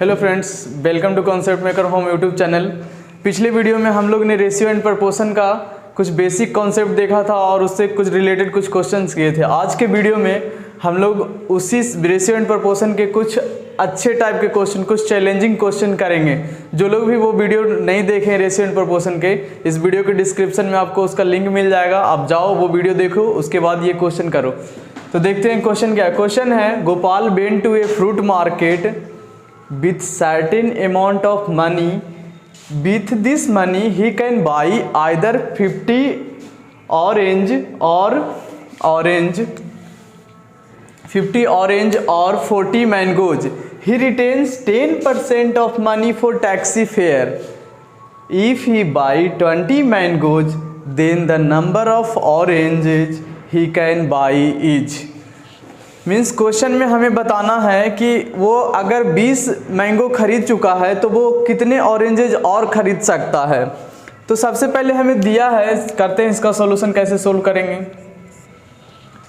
Hello friends, welcome to concept maker home YouTube channel. पिछले video में हम लोग ने रेशियो एंड प्रपोर्शन का कुछ बेसिक कॉन्सेप्ट देखा था और उससे कुछ रिलेटेड कुछ क्वेश्चंस किए थे। आज के वीडियो में हम लोग उसी रेशियो एंड प्रपोर्शन के कुछ अच्छे टाइप के क्वेश्चन, कुछ चैलेंजिंग क्वेश्चन करेंगे। जो लोग भी वो वीडियो नहीं देखें रेशियो एंड प्रपोर्शन के, इस वीडियो के डिस्क्रिप्शन में आपको उसका लिंक मिल जाएगा, आप जाओ वो वीडियो देखो, उसके बाद ये क्वेश्चन करो। तो देखते हैं क्वेश्चन क्या है। क्वेश्चन है, Gopal went to a fruit market with certain amount of money. With this money he can buy either 50 orange or 40 mangoes. He retains 10% of money for taxi fare. If he buy 20 mangoes, then the number of oranges he can buy each. Means question में हमें बताना है कि वो अगर 20 mango खरीद चुका है तो वो कितने ऑरेंजेज और ख़रीद सकता है। तो सबसे पहले हमें दिया है, करते हैं इसका सॉल्यूशन कैसे सोल्व करेंगे।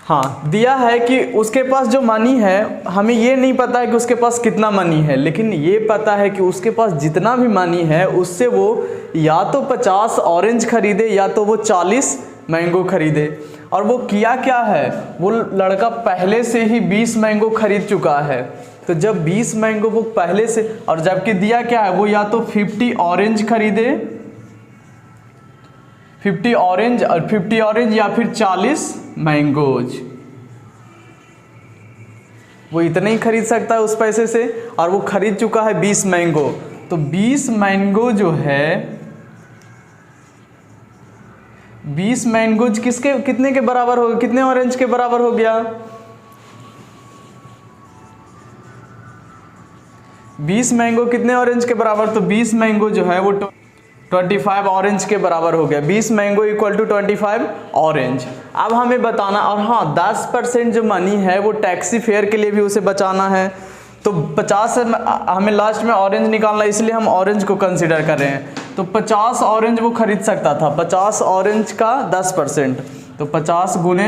हाँ, दिया है कि उसके पास जो मनी है, हमें ये नहीं पता है कि उसके पास कितना मनी है, लेकिन ये पता है कि उसके पास जितना भी मनी है उससे वो या तो 50 ऑरेंज खरीदे या तो वो 40 मैंगो खरीदे। और वो किया क्या है, वो लड़का पहले से ही 20 मैंगो खरीद चुका है। तो जब 20 मैंगो वो पहले से, और जबकि दिया क्या है, वो या तो 50 ऑरेंज खरीदे, 50 ऑरेंज या फिर 40 मैंगोज। वो इतना ही खरीद सकता है उस पैसे से, और वो खरीद चुका है 20 मैंगो। तो 20 मैंगो जो है, 20 मैंगोज कितने के बराबर हो गया, कितने ऑरेंज के बराबर हो गया? 20 मैंगो कितने ऑरेंज के बराबर? तो 20 मैंगो जो है वो 25 ऑरेंज के बराबर हो गया। 20 मैंगो इक्वल टू 25 ऑरेंज। अब हमें बताना, और हाँ 10% जो मनी है वो टैक्सी फेयर के लिए भी उसे बचाना है। तो 50 हमें लास्ट में ऑरेंज निकालना, इसलिए हम ऑरेंज को कंसिडर कर रहे हैं। तो 50 ऑरेंज वो खरीद सकता था, 50 ऑरेंज का 10%, तो 50 गुने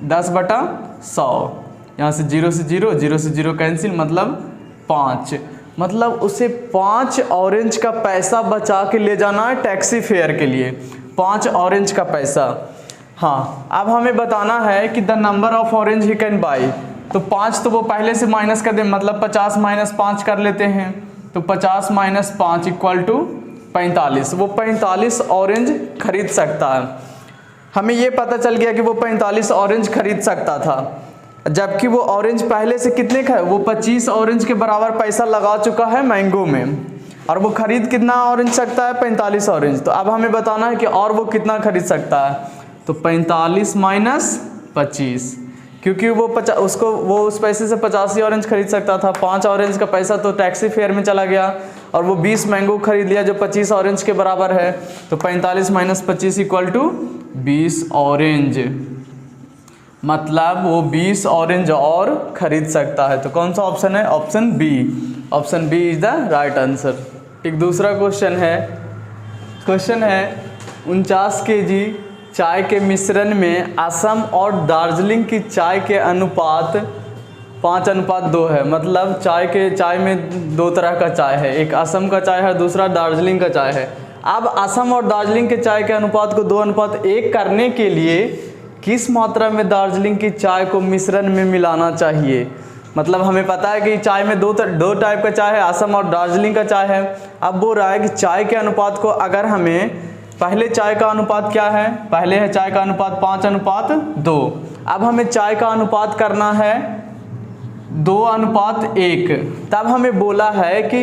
10/100। यहाँ से 0 से 0 कैंसिल, मतलब 5। मतलब उसे 5 ऑरेंज का पैसा बचा के ले जाना है टैक्सी फेयर के लिए, 5 ऑरेंज का पैसा। हाँ, अब हमें बताना है कि the number of orange he can buy. तो 5 तो वो पहले से माइनस कर दे, मतलब 50 - 5 कर लेते हैं। तो 50 - 5 इक्वल टू 45। वो 45 ऑरेंज खरीद सकता है। हमें ये पता चल गया कि वो 45 ऑरेंज खरीद सकता था, जबकि वो ऑरेंज पहले से कितने का है, वो 25 ऑरेंज के बराबर पैसा लगा चुका है मैंगो में, और वो खरीद कितना ऑरेंज सकता है? 45 ऑरेंज। तो अब हमें बताना है कि और वो कितना खरीद सकता है। तो 45 - 25, क्योंकि वो उस पैसे से 85 ऑरेंज खरीद सकता था। 5 ऑरेंज का पैसा तो टैक्सी फेयर में चला गया, और वो 20 मैंगो खरीद लिया जो 25 ऑरेंज के बराबर है। तो 45 - 25 इक्वल टू 20 ऑरेंज, मतलब वो 20 ऑरेंज और खरीद सकता है। तो कौन सा ऑप्शन है? Option B. Option B is the right answer. एक दूसरा क्वेश्चन है 49 kg चाय के मिश्रण में असम और दार्जिलिंग की चाय के अनुपात 5:2 है। मतलब चाय में 2 तरह का चाय है, एक असम का चाय है, दूसरा दार्जिलिंग का चाय है। अब असम और दार्जिलिंग के चाय के अनुपात को 2:1 करने के लिए किस मात्रा में दार्जिलिंग की चाय को मिश्रण में मिलाना चाहिए? मतलब हमें पता है कि चाय में दो टाइप का चाय है, असम और दार्जिलिंग का चाय है। अब बोल रहा है कि चाय के अनुपात को, अगर हमें पहले चाय का अनुपात क्या है, पहले है चाय का अनुपात 5:2। अब हमें चाय का अनुपात करना है 2:1। तब हमें बोला है कि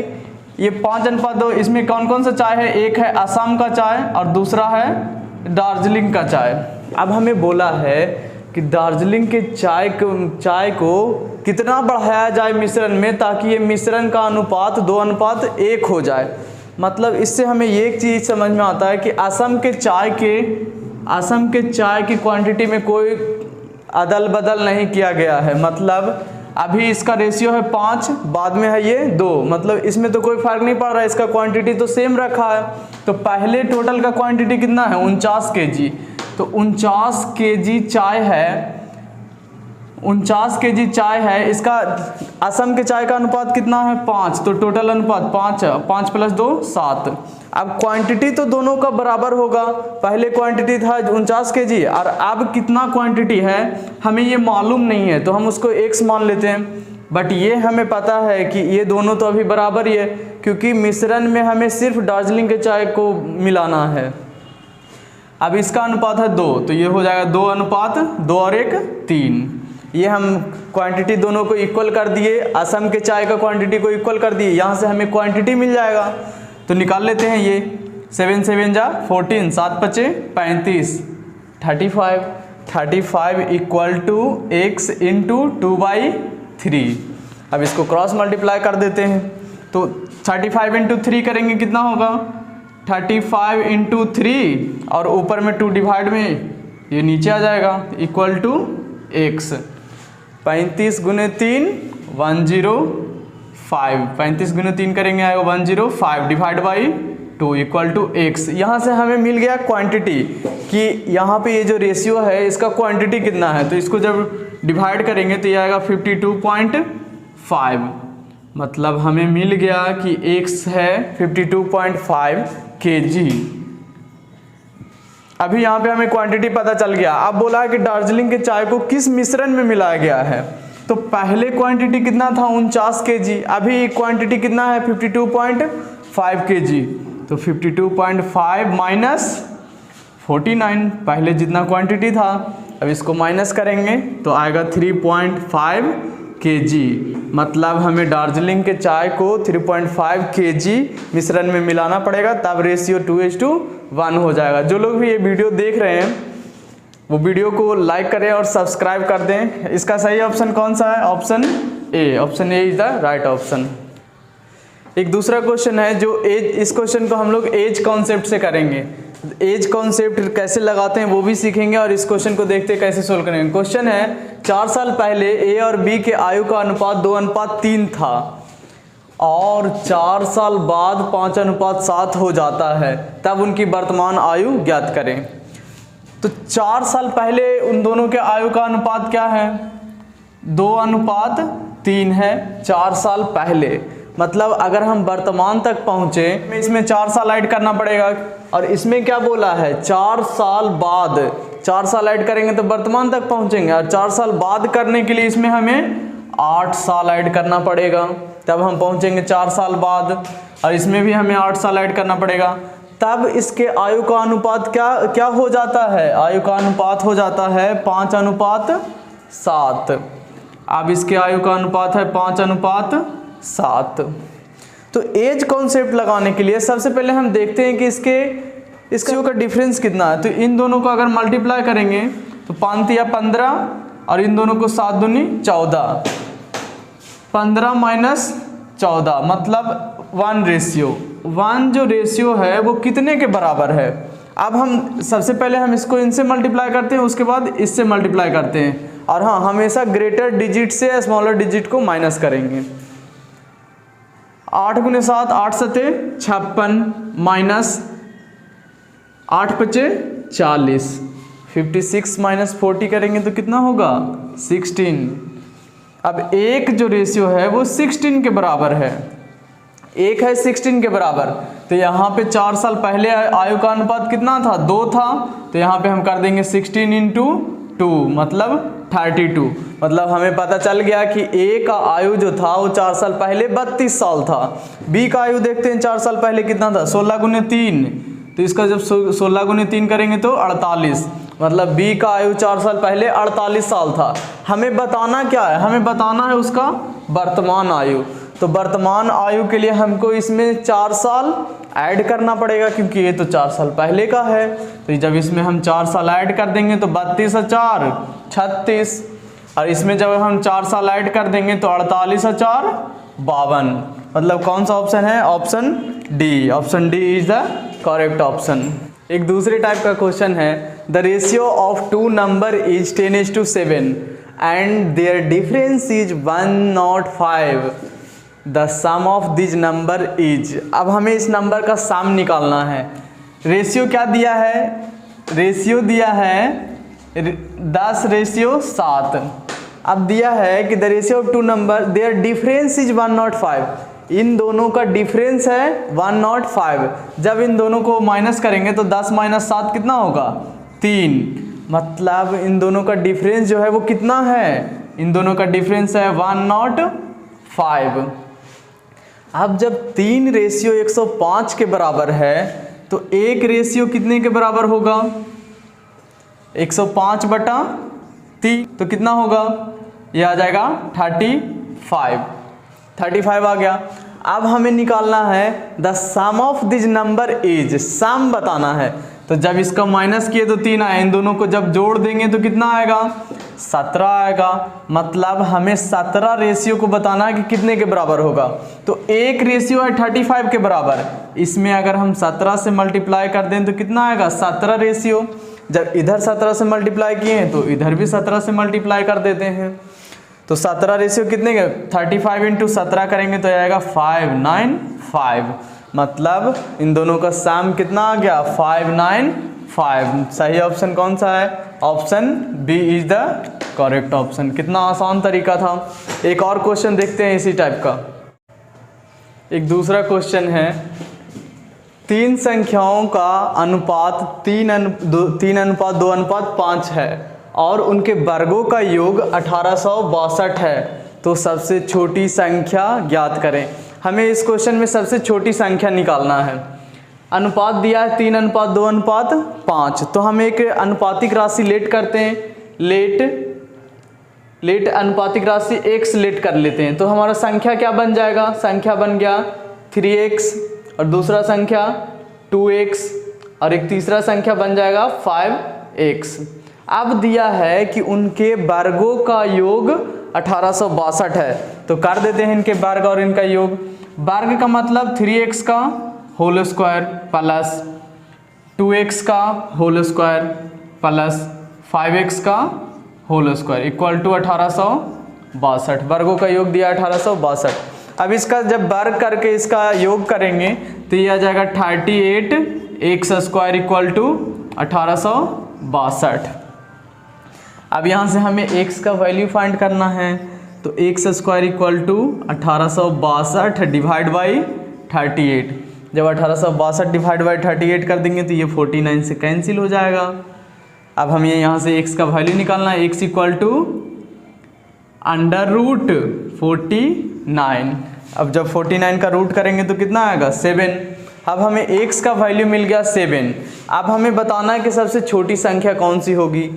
ये 5:2, इसमें कौन कौन सा चाय है? एक है असम का चाय और दूसरा है दार्जिलिंग का चाय। अब हमें बोला है कि दार्जिलिंग के चाय को कितना बढ़ाया जाए मिश्रण में, ताकि ये मिश्रण का अनुपात 2:1 हो जाए। मतलब इससे हमें ये एक चीज़ समझ में आता है कि असम के चाय की क्वांटिटी में कोई अदल बदल नहीं किया गया है। मतलब अभी इसका रेशियो है 5, बाद में है ये 2, मतलब इसमें तो कोई फर्क नहीं पड़ रहा है, इसका क्वांटिटी तो सेम रखा है। तो पहले टोटल का क्वांटिटी कितना है? 49 kg। तो 49 kg चाय है, 49 kg चाय है, इसका असम के चाय का अनुपात कितना है 5, तो टोटल अनुपात 5 + 2 7। अब क्वांटिटी तो दोनों का बराबर होगा, पहले क्वांटिटी था 49 kg और अब कितना क्वांटिटी है हमें ये मालूम नहीं है, तो हम उसको x मान लेते हैं। बट ये हमें पता है कि ये दोनों तो अभी बराबर ही है, क्योंकि मिश्रण में हमें सिर्फ दार्जिलिंग के चाय को मिलाना है। अब इसका अनुपात है 2, तो ये हो जाएगा 2:2 और 1 3। ये हम क्वांटिटी दोनों को इक्वल कर दिए, असम के चाय का क्वांटिटी को इक्वल कर दिए, यहाँ से हमें क्वांटिटी मिल जाएगा। तो निकाल लेते हैं ये 7 × 7 = 14, 7 × 5 = 35, 35 इक्वल टू x × 2/3। अब इसको क्रॉस मल्टीप्लाई कर देते हैं, तो 35 × 3 करेंगे कितना होगा 35 × 3 और ऊपर में 2 डिवाइड में ये नीचे आ जाएगा इक्वल टू x। 35 × 3 105, 35 × 3 करेंगे आएगा 105 divide by 2 equal to x। यहाँ से हमें मिल गया क्वांटिटी कि यहाँ पे ये जो रेशियो है इसका क्वांटिटी कितना है, तो इसको जब डिवाइड करेंगे तो ये आएगा 52.5। मतलब हमें मिल गया कि x है 52.5 kg। अभी यहाँ पे हमें क्वांटिटी पता चल गया। अब बोला है कि दार्जिलिंग के चाय को किस मिश्रण में मिलाया गया है, तो पहले क्वांटिटी कितना था 49 kg, अभी क्वांटिटी कितना है 52.5 kg, तो 52.5 माइनस 49 पहले जितना क्वांटिटी था, अब इसको माइनस करेंगे तो आएगा 3.5 kg। मतलब हमें दार्जिलिंग के चाय को 3.5 kg मिश्रण में मिलाना पड़ेगा, तब रेशियो 2:1 हो जाएगा। जो लोग भी ये वीडियो देख रहे हैं वो वीडियो को लाइक करें और सब्सक्राइब कर दें। इसका सही ऑप्शन कौन सा है, option A. Option A is the right option. एक दूसरा क्वेश्चन है जो एज, इस क्वेश्चन को हम लोग एज कॉन्सेप्ट से करेंगे। एज कॉन्सेप्ट कैसे लगाते हैं वो भी सीखेंगे और इस क्वेश्चन को देखते कैसे सोल्व करेंगे। क्वेश्चन है 4 साल पहले ए और बी के आयु का अनुपात 2:3 था और 4 साल बाद 5:7 हो जाता है, तब उनकी वर्तमान आयु ज्ञात करें। तो 4 साल पहले उन दोनों के आयु का अनुपात क्या है 2:3 है 4 साल पहले। मतलब अगर हम वर्तमान तक पहुँचे इसमें 4 साल ऐड करना पड़ेगा, और इसमें क्या बोला है 4 साल बाद, 4 साल ऐड करेंगे तो वर्तमान तक पहुँचेंगे, और 4 साल बाद करने के लिए इसमें हमें 8 साल ऐड करना पड़ेगा, तब हम पहुँचेंगे 4 साल बाद, और इसमें भी हमें 8 साल ऐड करना पड़ेगा, तब इसके आयु का अनुपात क्या हो जाता है, आयु का अनुपात हो जाता है 5:7। अब इसके आयु का अनुपात है 5:7। तो एज कॉन्सेप्ट लगाने के लिए सबसे पहले हम देखते हैं कि इसके का डिफरेंस कितना है। तो इन दोनों को अगर मल्टीप्लाई करेंगे तो 5 × 15 और इन दोनों को 7 दूनी 14, 15 - 14 मतलब 1 जो रेशियो है वो कितने के बराबर है। अब हम सबसे पहले हम इसको इनसे मल्टीप्लाई करते हैं, उसके बाद इससे मल्टीप्लाई करते हैं, और हाँ हमेशा ग्रेटर डिजिट से स्मॉलर डिजिट को माइनस करेंगे। 8 × 7 8 × 7 56 माइनस 8 × 5 40, 56 - 40 करेंगे तो कितना होगा 16। अब एक जो रेशियो है वो 16 के बराबर है, एक है 16 के बराबर। तो यहाँ पे 4 साल पहले आयु का अनुपात कितना था 2 था, तो यहाँ पे हम कर देंगे 16 × 2 मतलब 32। मतलब हमें पता चल गया कि ए का आयु जो था वो 4 साल पहले 32 साल था। बी का आयु देखते हैं 4 साल पहले कितना था 16 × 3, तो इसका जब 16 × 3 करेंगे तो 48, मतलब बी का आयु 4 साल पहले 48 साल था। हमें बताना क्या है, हमें बताना है उसका वर्तमान आयु। तो वर्तमान आयु के लिए हमको इसमें 4 साल ऐड करना पड़ेगा, क्योंकि ये तो 4 साल पहले का है। तो जब इसमें हम 4 साल ऐड कर देंगे तो 32 × 4 36, और इसमें जब हम 4 साल ऐड कर देंगे तो 48 × 4 52। मतलब कौन सा ऑप्शन है, option D. Option D is the correct option. एक दूसरे टाइप का क्वेश्चन है the ratio of 2 number is 10:7 and their difference is 105, the sum of this number is. अब हमें इस नंबर का सम निकालना है। रेशियो क्या दिया है, रेशियो दिया है 10:7, अब दिया है कि the ratio of two number their difference is 105, इन दोनों का डिफरेंस है 105। जब इन दोनों को माइनस करेंगे तो 10 - 7 कितना होगा 3, मतलब इन दोनों का डिफरेंस जो है वो कितना है, इन दोनों का डिफरेंस है 105। अब जब 3 रेशियो 105 के बराबर है तो एक रेशियो कितने के बराबर होगा 105/3, तो कितना होगा, ये आ जाएगा 35 आ गया। अब हमें निकालना है the sum of this number is, sum बताना है। तो जब इसका माइनस किए तो 3 आए, इन दोनों को जब जोड़ देंगे तो कितना आएगा 17 आएगा। मतलब हमें 17 रेशियो को बताना है कि कितने के बराबर होगा। तो एक रेशियो है 35 के बराबर, इसमें अगर हम 17 से मल्टीप्लाई कर दें तो कितना आएगा 17 रेशियो। जब इधर 17 से मल्टीप्लाई किए हैं तो इधर भी 17 से मल्टीप्लाई कर देते हैं। तो 17 रेशियो कितने के 35 × 17 करेंगे तो आएगा 595, मतलब इन दोनों का सम कितना आ गया 595। सही ऑप्शन कौन सा है, option B is the correct option. कितना आसान तरीका था। एक और क्वेश्चन देखते हैं इसी टाइप का। एक दूसरा क्वेश्चन है, 3 संख्याओं का अनुपात 3:2:5 है और उनके वर्गों का योग 1862 है, तो सबसे छोटी संख्या ज्ञात करें। हमें इस क्वेश्चन में सबसे छोटी संख्या निकालना है। अनुपात दिया है 3:2:5, तो हम एक अनुपातिक राशि लेट करते हैं, लेट अनुपातिक राशि x लेट कर लेते हैं। तो हमारा संख्या क्या बन जाएगा, संख्या बन गया 3x और दूसरा संख्या 2x और एक तीसरा संख्या बन जाएगा 5x। अब दिया है कि उनके वर्गों का योग 1862 है, तो कर देते हैं इनके वर्ग और इनका योग। वर्ग का मतलब 3x का होल स्क्वायर प्लस 2x का होल स्क्वायर प्लस 5x का होल स्क्वायर इक्वल टू 1862। वर्गों का योग दिया 1862। अब इसका जब वर्ग करके इसका योग करेंगे तो ये आ जाएगा 38x² इक्वल टू 1862। अब यहाँ से हमें x का वैल्यू फाइंड करना है, तो x² equal to 1862 divide by 38। जब 1862 डिवाइड बाई 38 कर देंगे तो ये 49 से कैंसिल हो जाएगा। अब हमें यहाँ से x का वैल्यू निकालना है, x इक्वल टू √49। अब जब 49 का रूट करेंगे तो कितना आएगा 7। अब हमें x का वैल्यू मिल गया 7। अब हमें बताना है कि सबसे छोटी संख्या कौन सी होगी।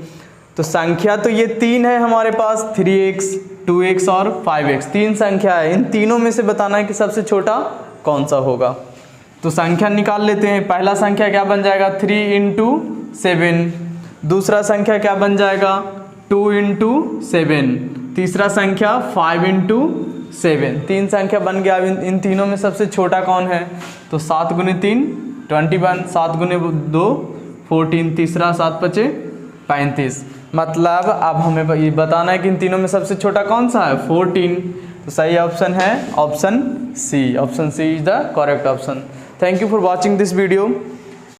तो संख्या तो ये 3 है हमारे पास, 3x 2x और 5x, 3 संख्या है। इन तीनों में से बताना है कि सबसे छोटा कौन सा होगा। तो संख्या निकाल लेते हैं। पहला संख्या क्या बन जाएगा 3 × 7, दूसरा संख्या क्या बन जाएगा 2 × 7, तीसरा संख्या 5 × 7। 3 संख्या बन गया। अब इन तीनों में सबसे छोटा कौन है, तो 7 × 3 21, 7 × 2 14, तीसरा 7 × 5 35। मतलब अब हमें ये बताना है कि इन तीनों में सबसे छोटा कौन सा है 14। तो सही ऑप्शन है option C. Option C is the correct option. Thank you for watching this video.